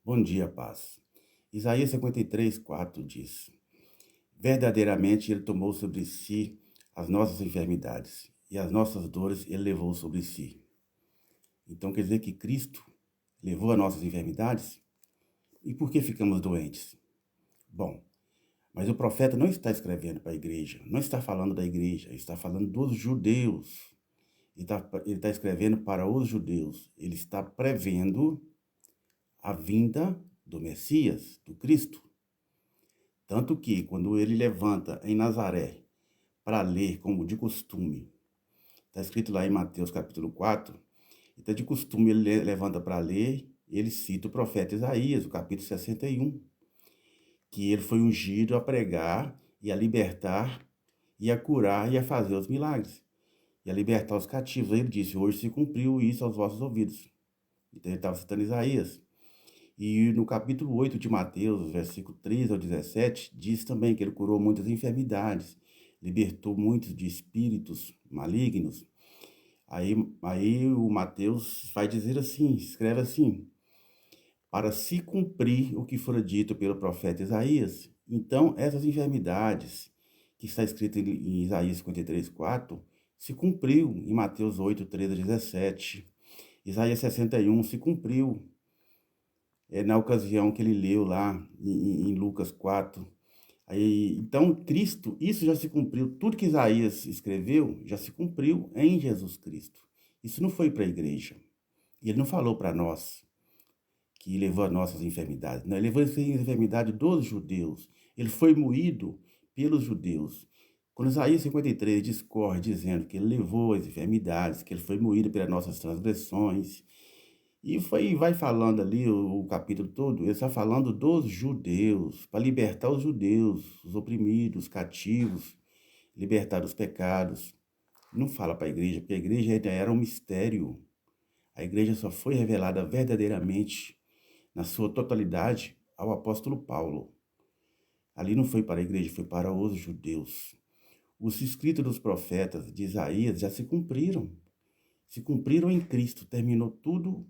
Bom dia, paz. Isaías 53:4 diz: Verdadeiramente ele tomou sobre si as nossas enfermidades e as nossas dores ele levou sobre si. Então quer dizer que Cristo levou as nossas enfermidades? E por que ficamos doentes? Bom, mas o profeta não está escrevendo para a igreja, não está falando da igreja, ele está falando dos judeus. Ele está escrevendo para os judeus. Ele está prevendo a vinda do Messias, do Cristo. Tanto que, quando ele levanta em Nazaré para ler, como de costume, está escrito lá em Mateus capítulo 4, então de costume ele levanta para ler, ele cita o profeta Isaías, o capítulo 61, que ele foi ungido a pregar e a libertar, e a curar e a fazer os milagres, e a libertar os cativos. Aí ele disse: hoje se cumpriu isso aos vossos ouvidos. Então ele estava citando Isaías. E no capítulo 8 de Mateus, versículo 13 ao 17, diz também que ele curou muitas enfermidades, libertou muitos de espíritos malignos. Aí o Mateus vai dizer assim, escreve assim: para se cumprir o que fora dito pelo profeta Isaías. Então, essas enfermidades, que está escrito em Isaías 53:4, se cumpriu em Mateus 8, 13 a 17. Isaías 61 se cumpriu na ocasião que ele leu lá em Lucas 4. Aí, então, Cristo, isso já se cumpriu. Tudo que Isaías escreveu já se cumpriu em Jesus Cristo. Isso não foi para a igreja. E ele não falou para nós que levou as nossas enfermidades. Não, ele levou as enfermidades dos judeus. Ele foi moído pelos judeus. Quando Isaías 53 discorre dizendo que ele levou as enfermidades, que ele foi moído pelas nossas transgressões, e vai falando ali o capítulo todo, ele está falando dos judeus, para libertar os judeus, os oprimidos, os cativos, libertar dos pecados. Não fala para a igreja, porque a igreja ainda era um mistério. A igreja só foi revelada verdadeiramente, na sua totalidade, ao apóstolo Paulo. Ali não foi para a igreja, foi para os judeus. Os escritos dos profetas de Isaías já se cumpriram. Se cumpriram em Cristo, terminou tudo.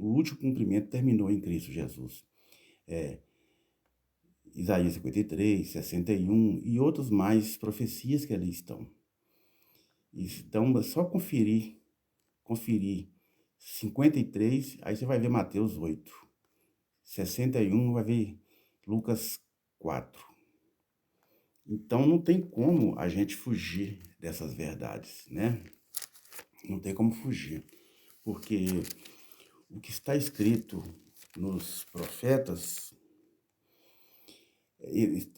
O último cumprimento terminou em Cristo Jesus. Isaías 53, 61 e outros mais profecias que ali estão. Então, é só conferir 53, aí você vai ver Mateus 8. 61 vai ver Lucas 4. Então, não tem como a gente fugir dessas verdades, né? Não tem como fugir, porque o que está escrito nos profetas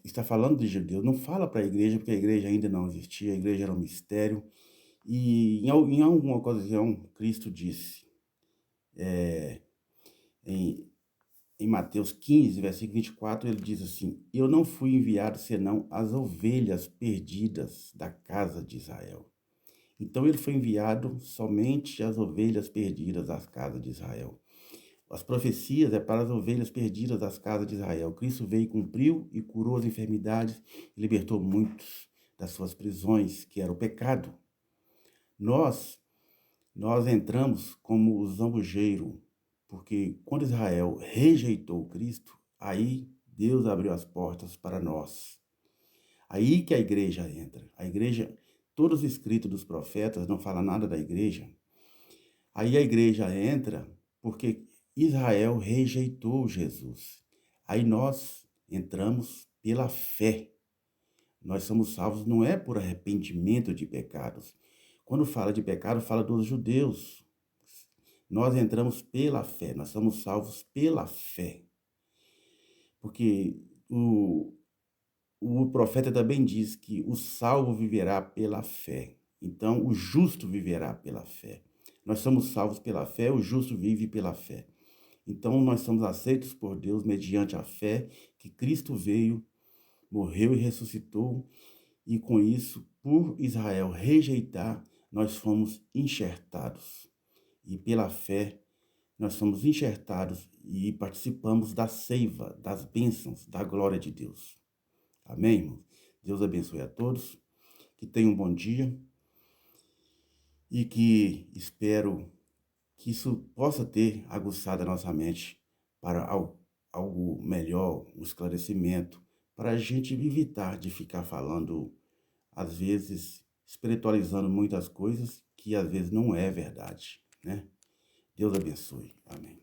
está falando de judeus, não fala para a igreja, porque a igreja ainda não existia, a igreja era um mistério. E em alguma ocasião, Cristo disse, em, em Mateus 15, versículo 24, ele diz assim: eu não fui enviado senão as ovelhas perdidas da casa de Israel. Então ele foi enviado somente às ovelhas perdidas das casas de Israel. As profecias é para as ovelhas perdidas das casas de Israel. Cristo veio, cumpriu e curou as enfermidades e libertou muitos das suas prisões, que era o pecado. Nós entramos como o zambujeiro, porque quando Israel rejeitou Cristo, aí Deus abriu as portas para nós. Aí que a igreja entra. A igreja, todos os escritos dos profetas não falam nada da igreja. Aí a igreja entra porque Israel rejeitou Jesus. Aí nós entramos pela fé. Nós somos salvos não é por arrependimento de pecados. Quando fala de pecado, fala dos judeus. Nós entramos pela fé, nós somos salvos pela fé. Porque o profeta também diz que o salvo viverá pela fé. Então, o justo viverá pela fé. Nós somos salvos pela fé, o justo vive pela fé. Então, nós somos aceitos por Deus mediante a fé que Cristo veio, morreu e ressuscitou, e com isso, por Israel rejeitar, nós fomos enxertados. E pela fé, nós somos enxertados e participamos da seiva, das bênçãos, da glória de Deus. Amém, irmãos? Deus abençoe a todos, que tenham um bom dia e que espero que isso possa ter aguçado a nossa mente para algo melhor, um esclarecimento, para a gente evitar de ficar falando, às vezes, espiritualizando muitas coisas que às vezes não é verdade, né? Deus abençoe. Amém.